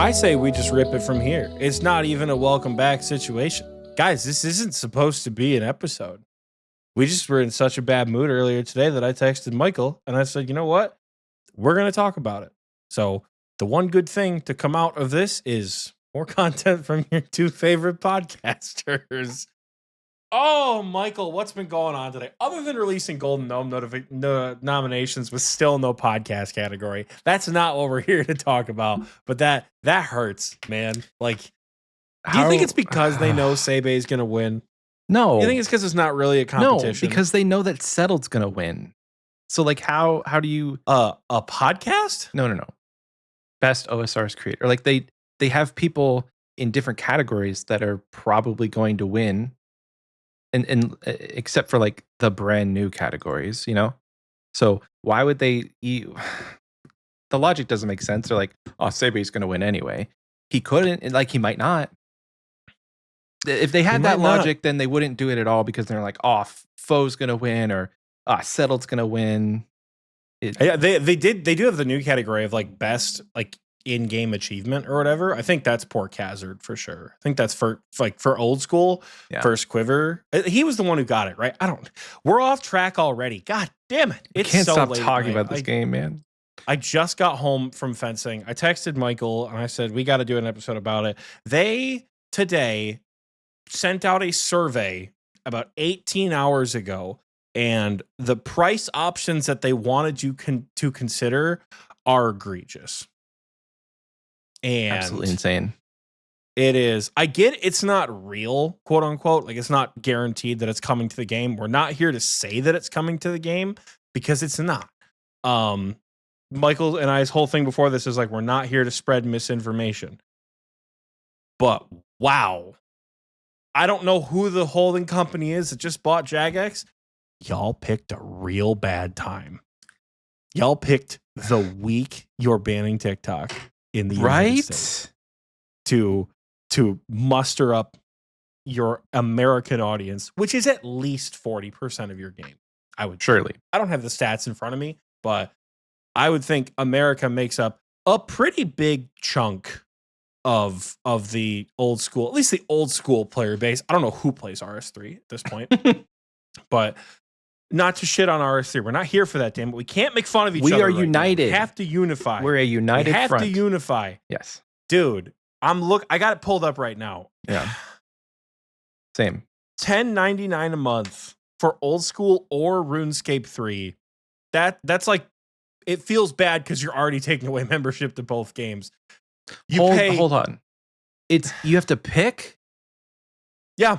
I say we just rip it from here. It's not even a welcome back situation. Guys, this isn't supposed to be an episode. We just were in such a bad mood earlier today that I texted Michael and I said, you know what? We're going to talk about it. So the one good thing to come out of this is more content from your two favorite podcasters. Oh, Michael, what's been going on today? Other than releasing Golden Gnome nominations with still no podcast category. That's not what we're here to talk about. But that hurts, man. Like, do you think it's because they know Sebe is going to win? No. You think it's because it's not really a competition? No, because they know that Settled's going to win. So, like, how do you... a podcast? No. Best OSR's creator. Like, they have people in different categories that are probably going to win. And except for like the brand new categories, you know? So why would they the logic doesn't make sense. They're like, oh, Sabe's going to win anyway. He couldn't, like he might not. If they had that logic, then they wouldn't do it at all because they're like, oh, Foe's going to win or Settled's going to win. Yeah, they do have the new category of like best like in-game achievement or whatever. I think that's Pork Hazard for sure. I think that's for old school. First Quiver. He was the one who got it, right? We're off track already. God damn it. It's can't so stop talking about this game, man. I just got home from fencing. I texted Michael and I said, we got to do an episode about it. They today sent out a survey about 18 hours ago, and the price options that they wanted you to consider are egregious. And absolutely insane. It is. I get it's not real, quote unquote. Like, it's not guaranteed that it's coming to the game. We're not here to say that it's coming to the game because it's not. Michael and I's whole thing before this is like, we're not here to spread misinformation. But wow. I don't know who the holding company is that just bought Jagex. Y'all picked a real bad time. Y'all picked the week you're banning TikTok in the United States to muster up your American audience, which is at least 40% of your game. I would surely. I don't have the stats in front of me, but I would think America makes up a pretty big chunk of the old school, at least the old school player base. I don't know who plays RS3 at this point, but not to shit on RS3. We're not here for that, damn it. We can't make fun of each other. We are united. We have to unify. We're a united front. We have to unify. Yes. Dude, I got it pulled up right now. Yeah. Same. $10.99 a month for old school or RuneScape 3. That's like, it feels bad because you're already taking away membership to both games. Hold on. You have to pick? Yeah.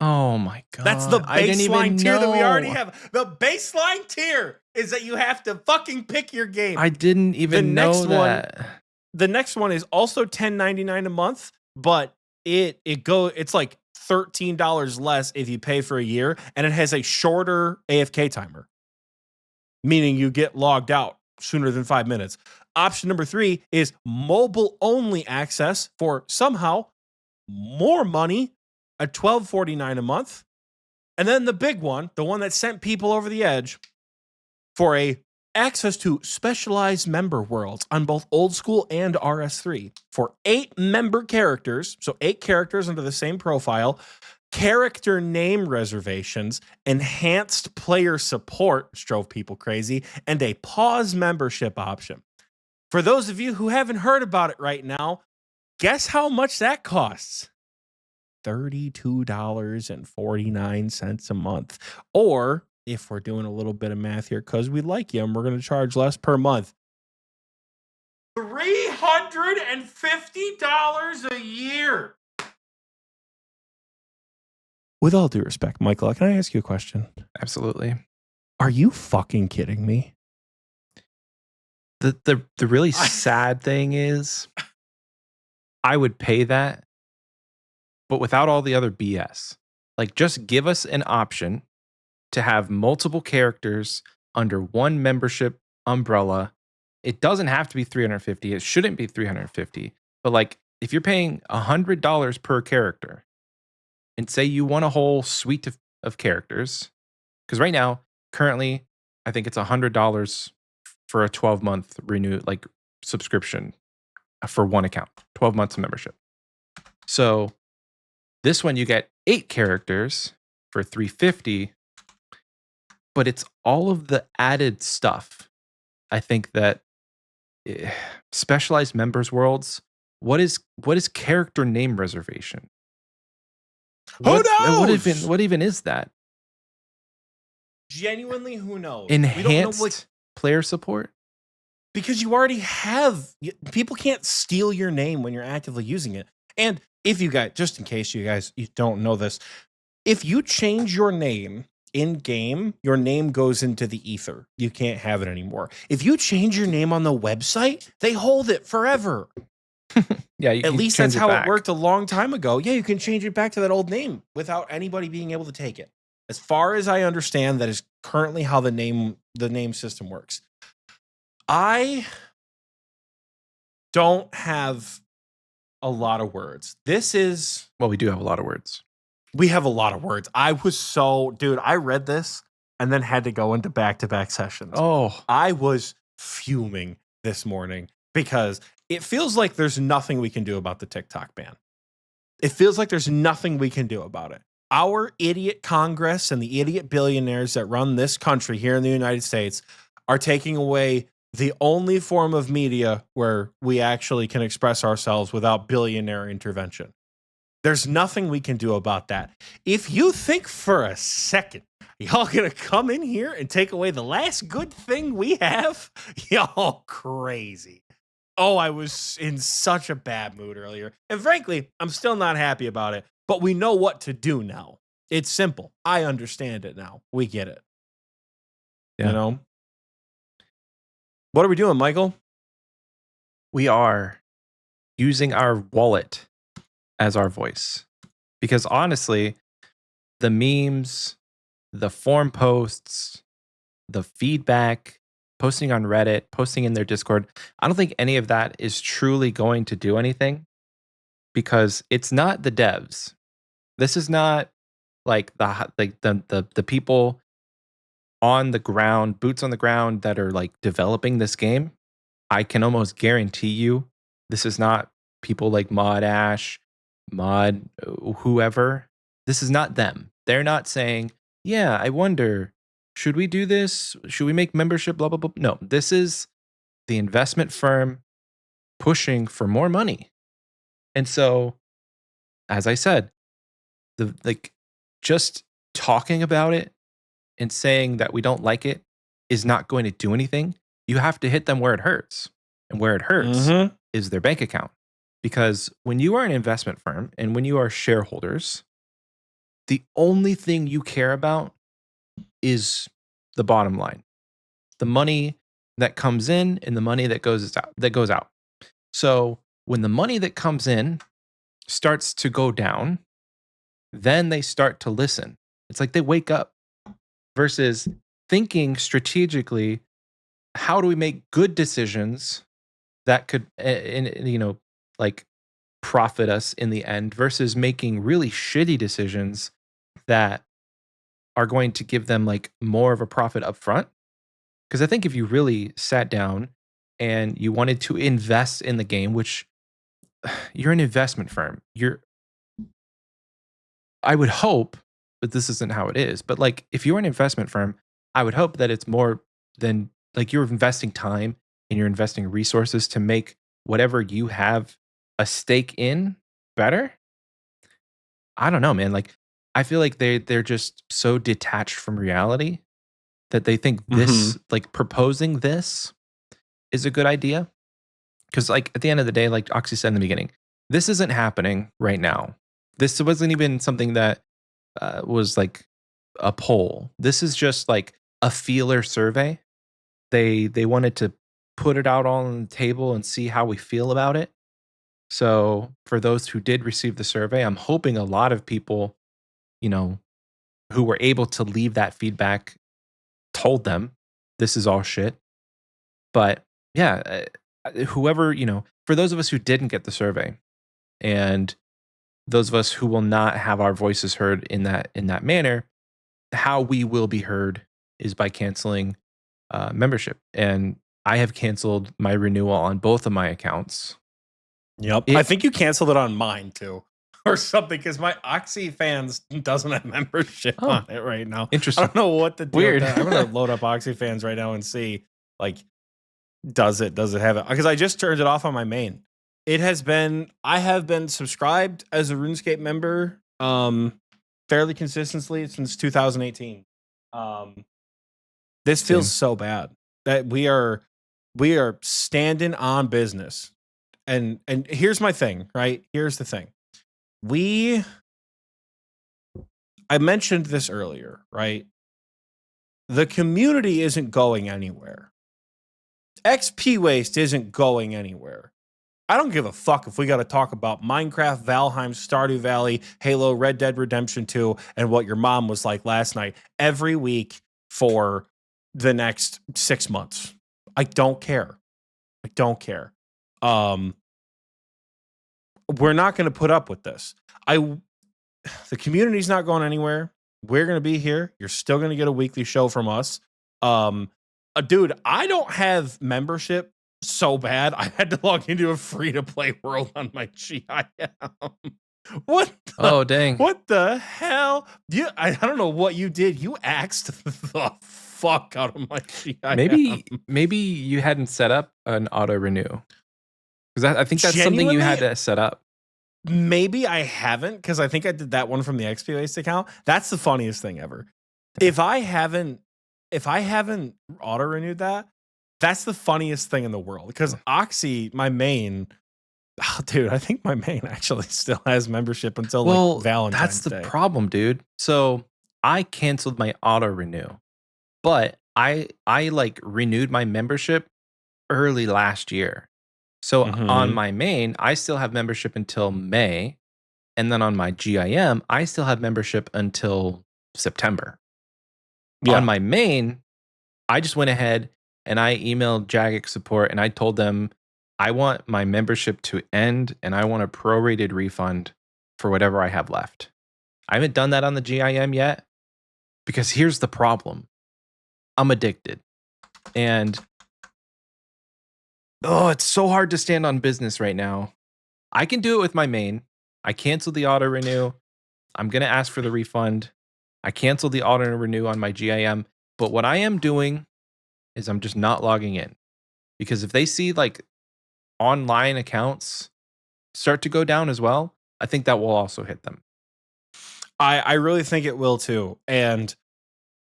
Oh my God. That's the baseline tier that we already have. The baseline tier is that you have to fucking pick your game. I didn't even know that. The next one is also $10.99 a month, but it's like $13 less if you pay for a year, and it has a shorter AFK timer, meaning you get logged out sooner than 5 minutes. Option number 3 is mobile only access for somehow more money at $12.49 a month. And then the big one, the one that sent people over the edge, for a access to specialized member worlds on both old school and RS3 for 8 member characters. So 8 characters under the same profile, character name reservations, enhanced player support, which drove people crazy, and a pause membership option. For those of you who haven't heard about it right now, guess how much that costs? $32.49 a month. Or if we're doing a little bit of math here because we like you and we're going to charge less per month, $350 a year. With all due respect, Michael, can I ask you a question? Absolutely. Are you fucking kidding me? The really sad thing is I would pay that, but without all the other BS. Like, just give us an option to have multiple characters under one membership umbrella. It doesn't have to be $350. It shouldn't be $350. But like, if you're paying $100 per character, and say you want a whole suite of characters, because right now, currently, I think it's $100 for a 12-month subscription for one account, 12 months of membership. So this one you get 8 characters for $350, but it's all of the added stuff. I think that specialized members worlds. What is character name reservation? Who What knows? what even is that? Genuinely, who knows? We don't know, like, Enhanced player support? because you already have people can't steal your name when you're actively using it. And if you guys, just in case you don't know this, if you change your name in game, your name goes into the ether. You can't have it anymore. If you change your name on the website, they hold it forever. Yeah, you At can least change that's it how back. it worked a long time ago. Yeah, you can change it back to that old name without anybody being able to take it. As far as I understand, that is currently how the name system works. I don't have a lot of words. Well, we do have a lot of words. We have a lot of words. Dude, I read this and then had to go into back-to-back sessions. Oh, I was fuming this morning because it feels like there's nothing we can do about the TikTok ban. It feels like there's nothing we can do about it. Our idiot Congress and the idiot billionaires that run this country here in the United States are taking away the only form of media where we actually can express ourselves without billionaire intervention. There's nothing we can do about that. If you think for a second y'all gonna come in here and take away the last good thing we have, y'all crazy. Oh, I was in such a bad mood earlier. And frankly, I'm still not happy about it, but we know what to do now. It's simple. I understand it now. We get it. yeah. You know? What are we doing, Michael? We are using our wallet as our voice. Because honestly, the memes, the forum posts, the feedback, posting on Reddit, posting in their Discord, I don't think any of that is truly going to do anything because it's not the devs. This is not like the people on the ground, boots on the ground that are like developing this game. I can almost guarantee you this is not people like Mod Ash, Mod whoever. This is not them. They're not saying, "Yeah, I wonder, should we do this? Should we make membership blah blah blah?" No, this is the investment firm pushing for more money. And so, as I said, the like just talking about it and saying that we don't like it is not going to do anything. You have to hit them where it hurts. And where it hurts Mm-hmm. is their bank account. Because when you are an investment firm and when you are shareholders, the only thing you care about is the bottom line. The money that comes in and the money that goes out. So, when the money that comes in starts to go down, then they start to listen. It's like they wake up versus thinking strategically, how do we make good decisions that could like profit us in the end versus making really shitty decisions that are going to give them like more of a profit up front. Because I think if you really sat down and you wanted to invest in the game, which you're an investment firm, I would hope, but this isn't how it is. But like, if you're an investment firm, I would hope that it's more than like you're investing time and you're investing resources to make whatever you have a stake in better. I don't know, man. Like, I feel like they're just so detached from reality that they think Mm-hmm. this, like proposing this, is a good idea. Because like at the end of the day, like Oxy said in the beginning, this isn't happening right now. This wasn't even something that was like a poll. This is just like a feeler survey. They wanted to put it out on the table and see how we feel about it. So for those who did receive the survey, I'm hoping a lot of people, you know, who were able to leave that feedback told them this is all shit. But yeah, whoever, for those of us who didn't get the survey and those of us who will not have our voices heard in that manner, how we will be heard is by canceling membership. And I have canceled my renewal on both of my accounts Yep. I It think you canceled it on mine too, or something, because my Oxy fans doesn't have membership oh, on it right now. I interesting. don't know what the deal with Weird. that. I'm gonna load up Oxy fans right now and see, like, does it have it? Because I just turned it off on my main. I have been subscribed as a RuneScape member fairly consistently since 2018. Um, this feels Same. so bad that we are standing on business. And here's my thing, right? Here's the thing. We I mentioned this earlier, right? The community isn't going anywhere. XP waste isn't going anywhere. I don't give a fuck if we got to talk about Minecraft, Valheim, Stardew Valley, Halo, Red Dead Redemption 2, and what your mom was like last night every week for the next 6 months. I don't care. I don't care. Um, we're not going to put up with this. The community's not going anywhere. We're going to be here. You're still going to get a weekly show from us. Um, dude, I don't have membership so bad. I had to log into a free to play world on my GIM. What Oh, dang. what the hell? I don't know what you did. You axed the fuck out of my GIM. Maybe you hadn't set up an auto renew, because I think that's something you Genuinely, had to set up. maybe I haven't, because I think I did that one from the XP Waste account. That's the funniest thing ever. If I haven't auto renewed that, that's the funniest thing in the world. Because Oxy, my main, dude, I think my main actually still has membership until like Well, that's Valentine's the Day. problem, dude. So I canceled my auto renew, but I like renewed my membership early last year. So on Mm-hmm. my main, I still have membership until May, and then on my GIM, I still have membership until September. On Yeah. my main, I just went ahead and I emailed Jagex support and I told them I want my membership to end and I want a prorated refund for whatever I have left. I haven't done that on the GIM yet because here's the problem. I'm addicted. And oh, it's so hard to stand on business right now. I can do it with my main. I canceled the auto renew. I'm going to ask for the refund. I canceled the auto renew on my GIM. But what I am doing is I'm just not logging in, because if they see like online accounts start to go down as well, I think that will also hit them. I really think it will too. And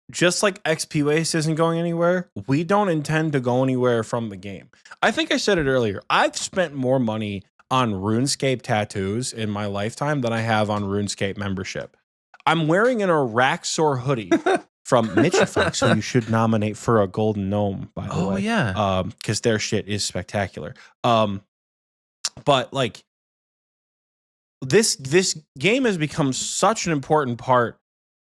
just like XP Waste isn't going anywhere, we don't intend to go anywhere from the game. I think I said it earlier. I've spent more money on RuneScape tattoos in my lifetime than I have on RuneScape membership. I'm wearing an Araxor hoodie from Mitchy Fox, who you should nominate for a golden gnome, by the Oh way. yeah. Because their shit is spectacular. But like this game has become such an important part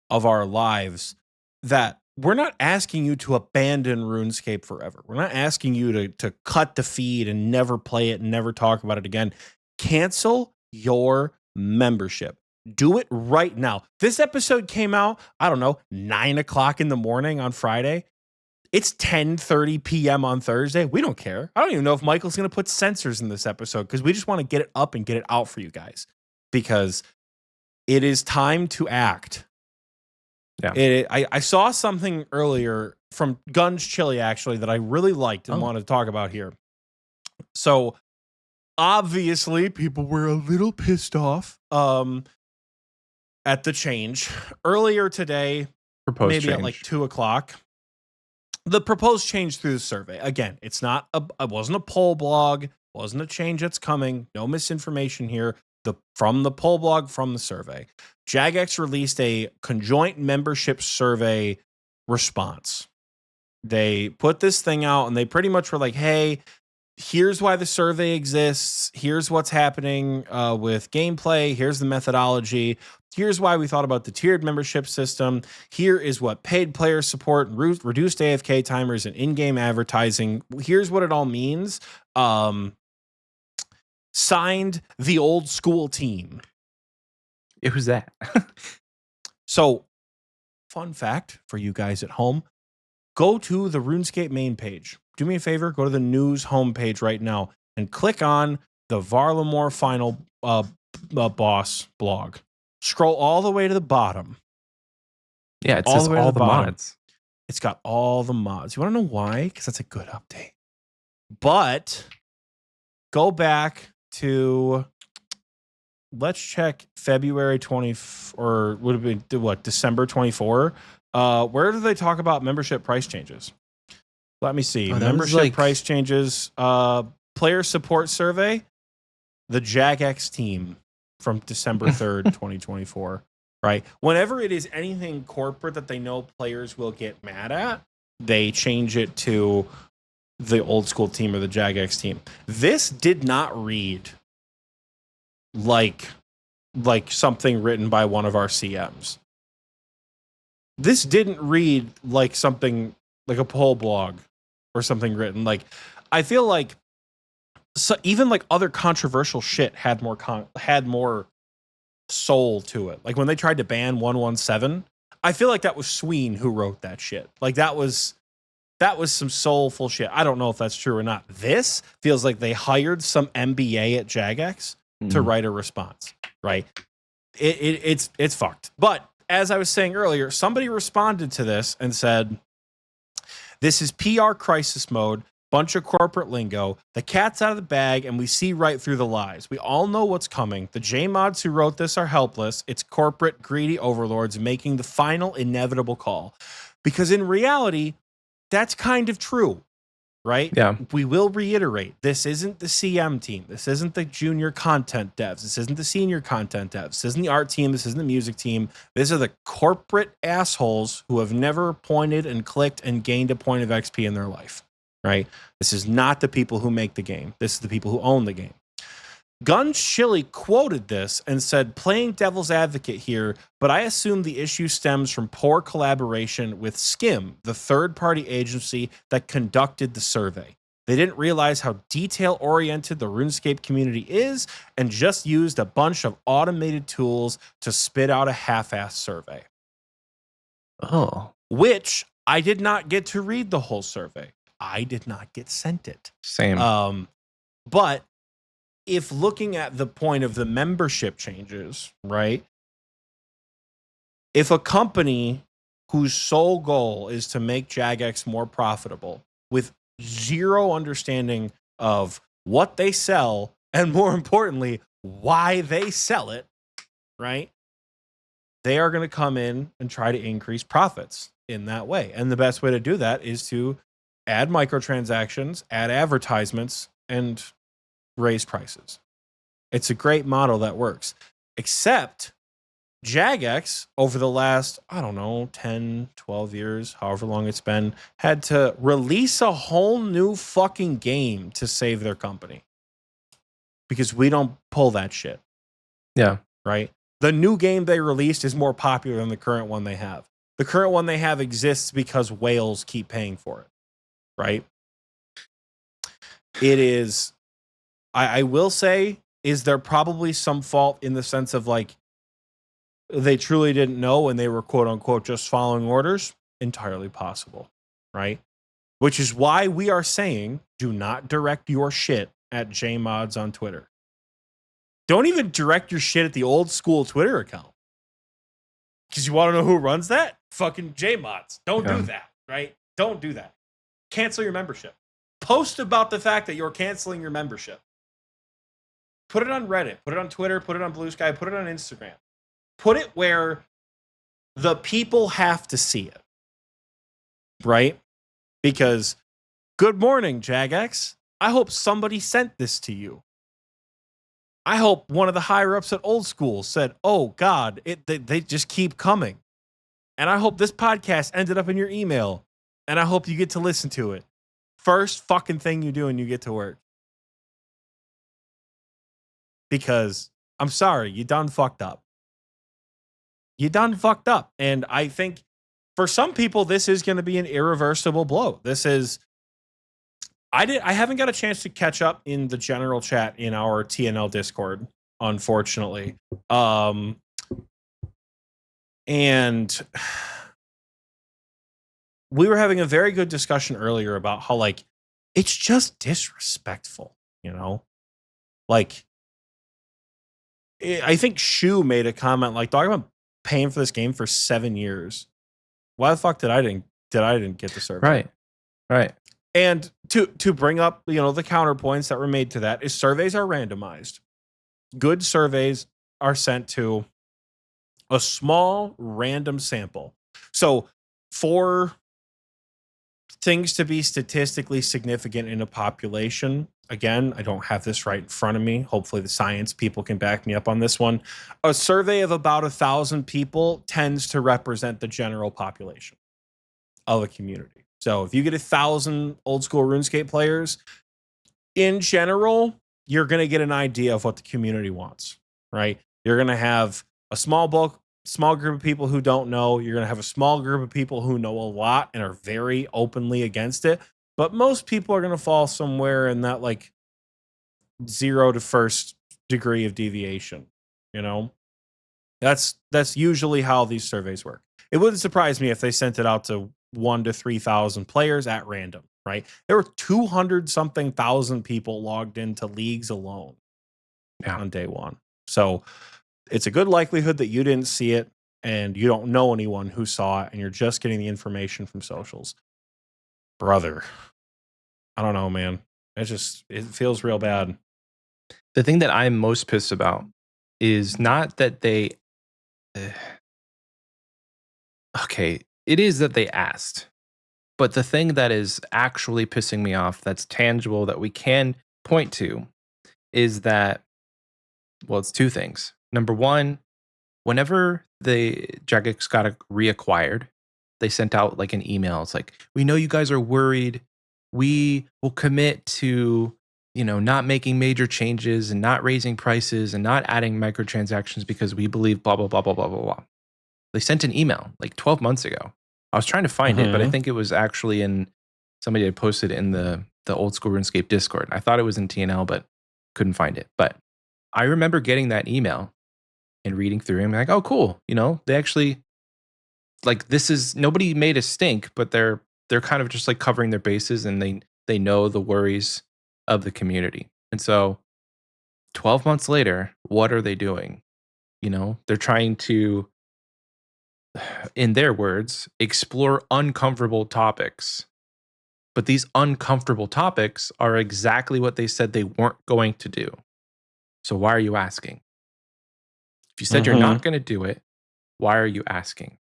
of our lives that we're not asking you to abandon RuneScape forever. We're not asking you to cut the feed and never play it and never talk about it again. Cancel your membership. Do it right now. This episode came out, I don't know, 9 o'clock in the morning on Friday. It's 10:30 p.m. on Thursday. We don't care. I don't even know if Michael's going to put censors in this episode, because we just want to get it up and get it out for you guys, because it is time to act. Yeah. I saw something earlier from Guns Chili, actually, that I really liked and Oh. wanted to talk about here. So obviously people were a little pissed off at the change earlier today, Proposed maybe change. at like 2 o'clock. The proposed change through the survey. Again, it wasn't a poll blog, wasn't a change that's coming. No misinformation here. From the poll blog, from the survey. Jagex released a conjoint membership survey response. They put this thing out and they pretty much were like, hey, here's why the survey exists. Here's what's happening with gameplay. Here's the methodology. Here's why we thought about the tiered membership system. Here is what paid player support, reduced AFK timers, and in-game advertising. Here's what it all means. Signed, the old school team. Who's that? So, fun fact for you guys at home, go to the RuneScape main page. Do me a favor, go to the news homepage right now and click on the Varlamore final boss blog. Scroll all the way to the bottom. Yeah, it All says the way to all the the bottom. mods. It's got all the mods. You want to know why? Because that's a good update. But go back to, let's check February 20, or would have been what, December 24. Where do they talk about membership price changes? Let me see. Oh, that was Membership like price changes. Player support survey. The Jagex team from December 3rd, 2024. Right. Whenever it is anything corporate that they know players will get mad at, they change it to the old school team or the Jagex team. This did not read like something written by one of our CMs. This didn't read like something like a poll blog or something written. Like, I feel like even like other controversial shit had more soul to it. Like when they tried to ban 117, I feel like that was Sween who wrote that shit. Like that was some soulful shit. I don't know if that's true or not. This feels like they hired some MBA at Jagex to write a response, right? It's fucked. But as I was saying earlier, somebody responded to this and said, this is PR crisis mode, bunch of corporate lingo. The cat's out of the bag and we see right through the lies. We all know what's coming. The JMods who wrote this are helpless. It's corporate greedy overlords making the final inevitable call. Because in reality, that's kind of true, right? Yeah. We will reiterate, this isn't the CM team. This isn't the junior content devs. This isn't the senior content devs. This isn't the art team. This isn't the music team. These are the corporate assholes who have never pointed and clicked and gained a point of XP in their life, right? This is not the people who make the game. This is the people who own the game. Gun's Chili quoted this and said, playing devil's advocate here, but I assume the issue stems from poor collaboration with Skim, the third-party agency that conducted the survey. They didn't realize how detail-oriented the RuneScape community is and just used a bunch of automated tools to spit out a half-assed survey. Oh. Which I did not get to read the whole survey. I did not get sent it. Same. But if looking at the point of the membership changes, right? If a company whose sole goal is to make Jagex more profitable with zero understanding of what they sell and more importantly, why they sell it, right? They are going to come in and try to increase profits in that way. And the best way to do that is to add microtransactions, add advertisements, and raise prices. It's a great model that works. Except Jagex, over the last, 10, 12 years, however long it's been, had to release a whole new fucking game to save their company. Because we don't pull that shit. Yeah. Right? The new game they released is more popular than the current one they have. The current one they have exists because whales keep paying for it. Right? It is, I will say, is there probably some fault in the sense of like they truly didn't know and they were quote unquote just following orders? Entirely possible, right? Which is why we are saying do not direct your shit at JMods on Twitter. Don't even direct your shit at the old school Twitter account. Because you want to know who runs that? Fucking JMods. Don't do that, right? Don't do that. Cancel your membership. Post about the fact that you're canceling your membership. Put it on Reddit, put it on Twitter, put it on Blue Sky, put it on Instagram. Put it where the people have to see it. Right? Because, good morning, Jagex. I hope somebody sent this to you. I hope one of the higher ups at Old School said, oh, God, they just keep coming. And I hope this podcast ended up in your email. And I hope you get to listen to it. First fucking thing you do when you get to work. Because I'm sorry, you done fucked up. You done fucked up. And I think for some people, this is going to be an irreversible blow. This is, I haven't got a chance to catch up in the general chat in our TNL Discord, unfortunately. And we were having a very good discussion earlier about how, like, it's just disrespectful, you know? Like, I think Shu made a comment like, "Dog, I've been paying for this game for 7 years. Why the fuck did I didn't get the survey?" Right. Right. And to bring up, the counterpoints that were made to that is surveys are randomized. Good surveys are sent to a small random sample. So for things to be statistically significant in a population, again, I don't have this right in front of me. Hopefully the science people can back me up on this one. A survey of about 1,000 people tends to represent the general population of a community. So if you get 1,000 old school RuneScape players, in general, you're going to get an idea of what the community wants, right? You're going to have a small group of people who don't know. You're going to have a small group of people who know a lot and are very openly against it. But most people are going to fall somewhere in that like 0 to first degree of deviation, you know? That's usually how these surveys work. It wouldn't surprise me if they sent it out to 1 to 3,000 players at random, right? There were 200 something thousand people logged into leagues alone Yeah. on day 1. So it's a good likelihood that you didn't see it and you don't know anyone who saw it and you're just getting the information from socials. Brother, I don't know, man. It feels real bad. The thing that I'm most pissed about is not that they eh, okay, it is that they asked. But the thing that is actually pissing me off that's tangible that we can point to is that, well, it's two things. Number one, whenever the Jagex got reacquired, they sent out like an email. It's like, we know you guys are worried. We will commit to, not making major changes and not raising prices and not adding microtransactions because we believe blah, blah, blah, blah, blah, blah, blah. They sent an email like 12 months ago. I was trying to find it, but I think it was actually in somebody had posted in the old school RuneScape Discord. I thought it was in TNL, but couldn't find it. But I remember getting that email and reading through and like, oh, cool. They actually like this is nobody made a stink, but they're kind of just like covering their bases and they know the worries of the community. And so 12 months later, what are they doing? They're trying to, in their words, explore uncomfortable topics. But these uncomfortable topics are exactly what they said they weren't going to do. So why are you asking? If you said you're not going to do it, why are you asking?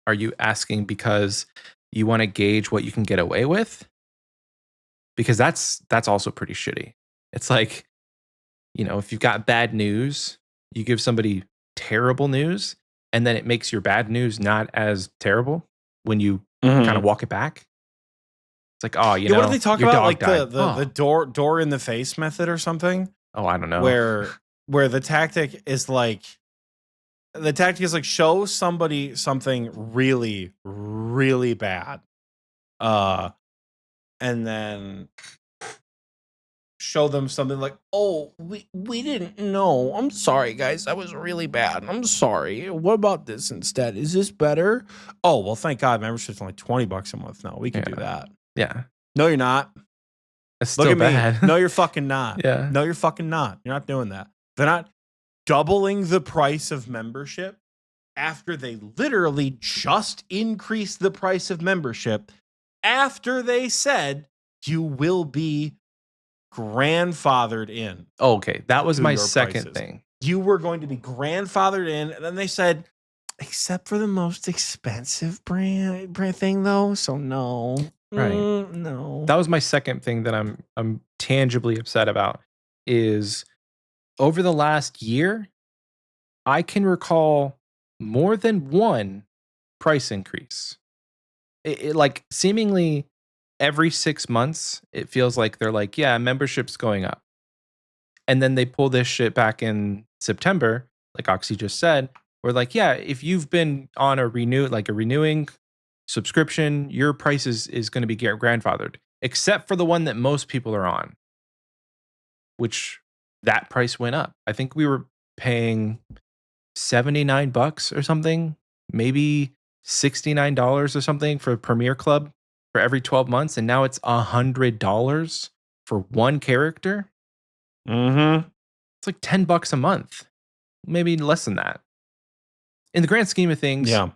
Are you asking because you want to gauge what you can get away with? Because that's also pretty shitty. It's like, if you've got bad news, you give somebody terrible news, and then it makes your bad news not as terrible when you kind of walk it back. It's like, oh, What do they talk your about? dog Like died. the door in the face method or something? Oh, I don't know. Where the tactic is like show somebody something really, really bad. And then show them something like, oh, we didn't know. I'm sorry, guys. That was really bad. I'm sorry. What about this instead? Is this better? Oh, well, thank God membership's only $20 a month now. We can do that. Yeah. No, you're not. It's Look still at bad. me. No, you're fucking not. Yeah. No, you're fucking not. You're not doing that. They're not doubling the price of membership after they literally just increased the price of membership after they said you will be grandfathered in. Okay, that was my second thing. You were going to be grandfathered in, and then they said, except for the most expensive brand thing, though. So no, right? No, that was my second thing that I'm tangibly upset about. Is over the last year, I can recall more than one price increase. It like seemingly every 6 months, it feels like they're like, yeah, membership's going up. And then they pull this shit back in September, like Oxy just said, where like, yeah, if you've been on a renewing subscription, your price is going to be grandfathered, except for the one that most people are on, which that price went up. I think we were paying $79 or something, maybe $69 or something for Premier Club for every 12 months. And now it's $100 for one character. Mm-hmm. It's like $10 a month, maybe less than that. In the grand scheme of things, Yeah.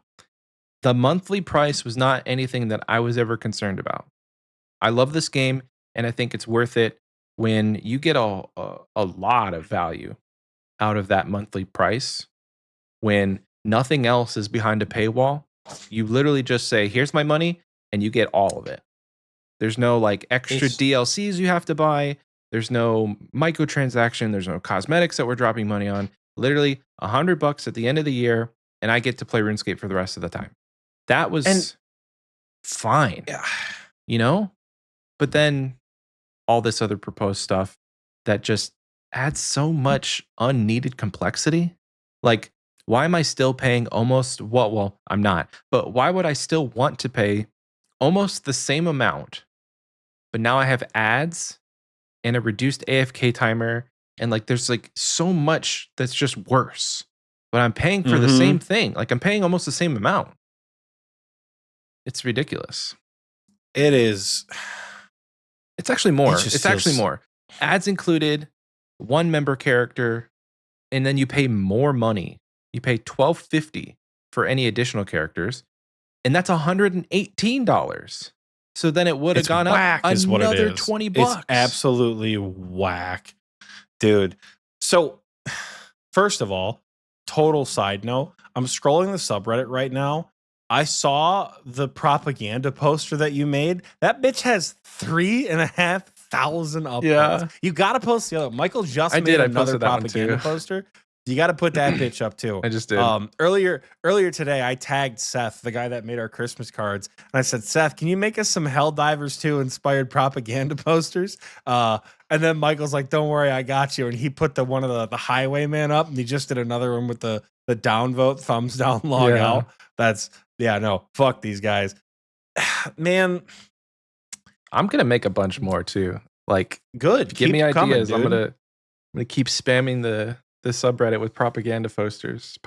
the monthly price was not anything that I was ever concerned about. I love this game, and I think it's worth it when you get a lot of value out of that monthly price. When nothing else is behind a paywall, you literally just say, "Here's my money," and you get all of it. There's no like extra It's DLCs you have to buy. There's no microtransaction. There's no cosmetics that we're dropping money on. Literally $100 at the end of the year, and I get to play RuneScape for the rest of the time. That and was fine, yeah. you know? But then all this other proposed stuff that just adds so much unneeded complexity. Like, why am I still paying almost what? Well, I'm not, but why would I still want to pay almost the same amount? But now I have ads and a reduced AFK timer. And like, there's like so much that's just worse. But I'm paying for the same Mm-hmm. thing. Like, I'm paying almost the same amount. It's ridiculous. It is. It's actually It more. just It's actually feels. more. Ads included, one member character, and then you pay more money. You pay $12.50 for any additional characters, and that's $118. So then it would have It's gone up whack, is what it another is. 20 It's bucks. absolutely whack, dude. So, first of all, total side note, I'm scrolling the subreddit right now. I saw the propaganda poster that you made. That bitch has 3,500 upvotes. Yeah, You got to post the other. Michael just I made did. I another posted that one propaganda too. poster. You got to put that bitch up too. I just did. Earlier today, I tagged Seth, the guy that made our Christmas cards, and I said, Seth, can you make us some Helldivers 2 inspired propaganda posters? And then Michael's like, "Don't worry, I got you." And he put one of the Highwayman up, and he just did another one with the downvote, thumbs down, log Yeah, out. That's yeah, no, fuck these guys, man. I'm gonna make a bunch more too. Like, if Good, you give keep me them coming, ideas, dude. I'm gonna keep spamming the subreddit with propaganda posters.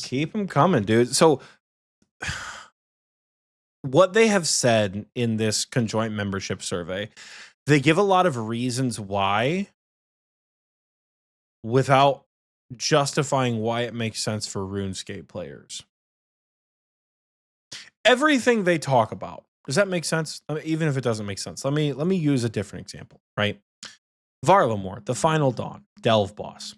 Keep them coming, dude. So, what they have said in this conjoint membership survey, they give a lot of reasons why without justifying why it makes sense for RuneScape players. Everything they talk about, does that make sense? I mean, even if it doesn't make sense, let me use a different example, right? Varlamore, the Final Dawn, Delve Boss,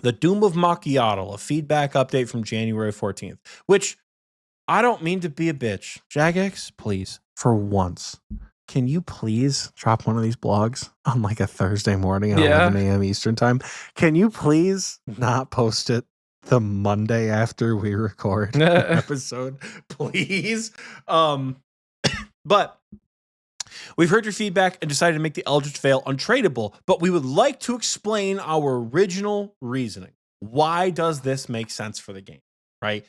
the Doom of Macchiato, a feedback update from January 14th, which I don't mean to be a bitch. Jagex, please, for once, can you please drop one of these blogs on like a Thursday morning at Yeah. 11 a.m. Eastern time? Can you please not post it the Monday after we record an episode, please? But we've heard your feedback and decided to make the Eldritch Veil untradeable, but we would like to explain our original reasoning. Why does this make sense for the game, right?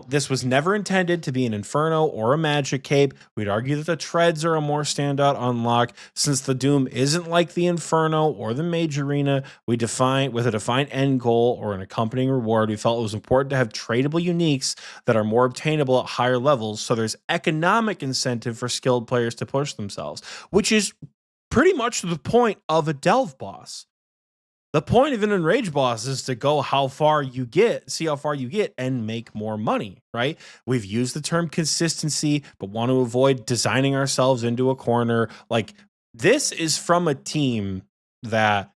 This was never intended to be an Inferno or a Magic Cape. We'd argue that the Treads are a more standout unlock. Since the Doom isn't like the Inferno or the Mage Arena, with a defined end goal or an accompanying reward, we felt it was important to have tradable uniques that are more obtainable at higher levels, so there's economic incentive for skilled players to push themselves, which is pretty much the point of a Delve boss. The point of an enrage boss is to go see how far you get and make more money, right? We've used the term consistency, but want to avoid designing ourselves into a corner. Like, this is from a team that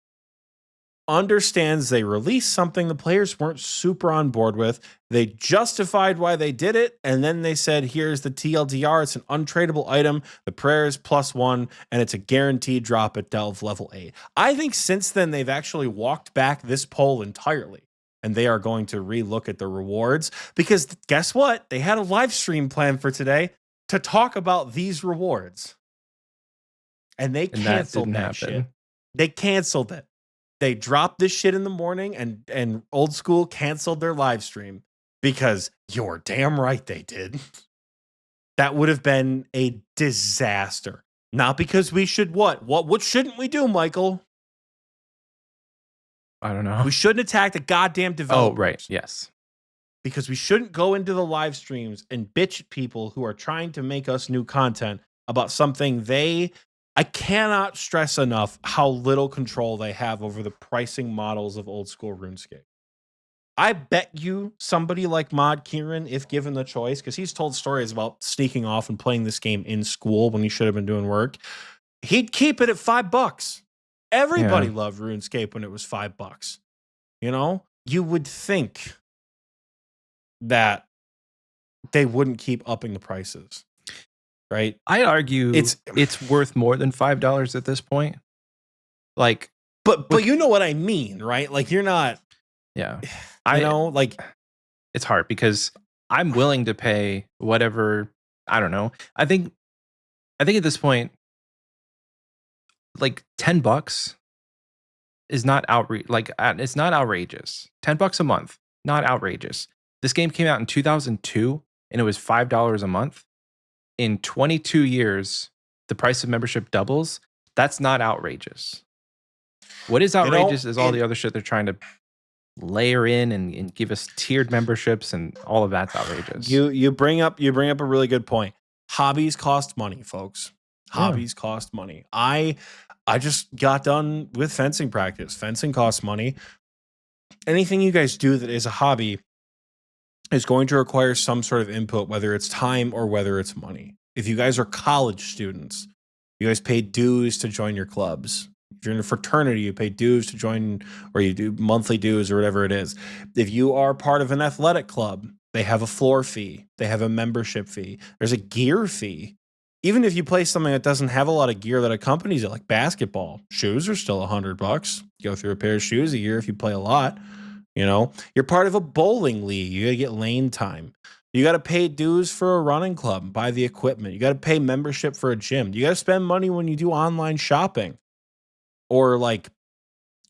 understands they released something the players weren't super on board with. They justified why they did it, and then they said, here's the TLDR. It's an untradeable item. The prayer is +1, and it's a guaranteed drop at Delve level 8. I think since then, they've actually walked back this poll entirely, and they are going to relook at the rewards, because guess what? They had a live stream planned for today to talk about these rewards, and they And that canceled didn't that shit. happen. They canceled it. They dropped this shit in the morning, and Old School canceled their live stream because you're damn right they did. That would have been a disaster. Not because we should what shouldn't we do, Michael? I don't know. We shouldn't attack the goddamn Oh, developers. right. Yes. Because we shouldn't go into the live streams and bitch at people who are trying to make us new content about something they I cannot stress enough how little control they have over the pricing models of old school RuneScape. I bet you somebody like Mod Kieran, if given the choice, because he's told stories about sneaking off and playing this game in school when he should have been doing work, he'd keep it at $5. Yeah. Everybody loved RuneScape when it was $5. You know, you would think that they wouldn't keep upping the prices, right? I argue It's it's worth more than $5 at this point. Like, but with you know what I mean, right? Like you're not, yeah, you I know, like it's hard because I'm willing to pay whatever. I don't know. I think at this point, like $10 is not it's not outrageous. $10 a month, not outrageous. This game came out in 2002 and it was $5 a month. In 22 years, the price of membership doubles. That's not outrageous. What is you know, outrageous is all the other shit they're trying to layer in and give us tiered memberships, and all of that's outrageous. you bring up a really good point. Hobbies cost money, folks. Yeah. Hobbies cost money. I just got done with fencing practice. Fencing costs money. Anything you guys do that is a hobby is going to require some sort of input, whether it's time or whether it's money. If you guys are college students, you guys pay dues to join your clubs. If you're in a fraternity, you pay dues to join, or you do monthly dues or whatever it is. If you are part of an athletic club, they have a floor fee, they have a membership fee, there's a gear fee. Even if you play something that doesn't have a lot of gear that accompanies it, like basketball, shoes are still $100. You go through a pair of shoes a year if you play a lot. You know, you're part of a bowling league. You got to get lane time. You got to pay dues for a running club, buy the equipment. You got to pay membership for a gym. You got to spend money when you do online shopping. Or like,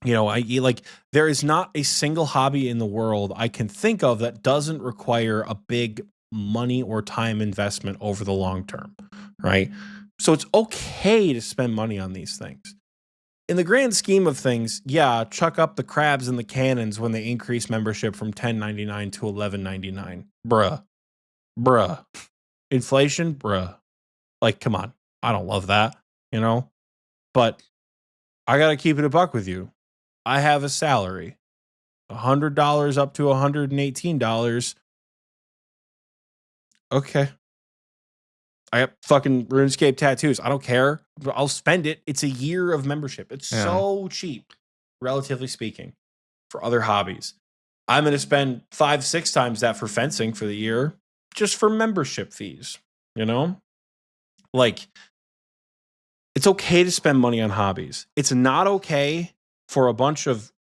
you know, like there is not a single hobby in the world I can think of that doesn't require a big money or time investment over the long term, right? So it's okay to spend money on these things. In the grand scheme of things, yeah, chuck up the crabs and the cannons when they increase membership from $10.99 to $11.99. Bruh. Inflation, bruh. Like, come on. I don't love that, you know? But I got to keep it a buck with you. I have a salary, $100 up to $118. Okay. I got fucking RuneScape tattoos. I don't care. I'll spend it. It's a year of membership. It's so cheap, relatively speaking, for other hobbies. I'm going to spend 5-6 times that for fencing for the year, just for membership fees. You know, like it's okay to spend money on hobbies. It's not okay for a bunch of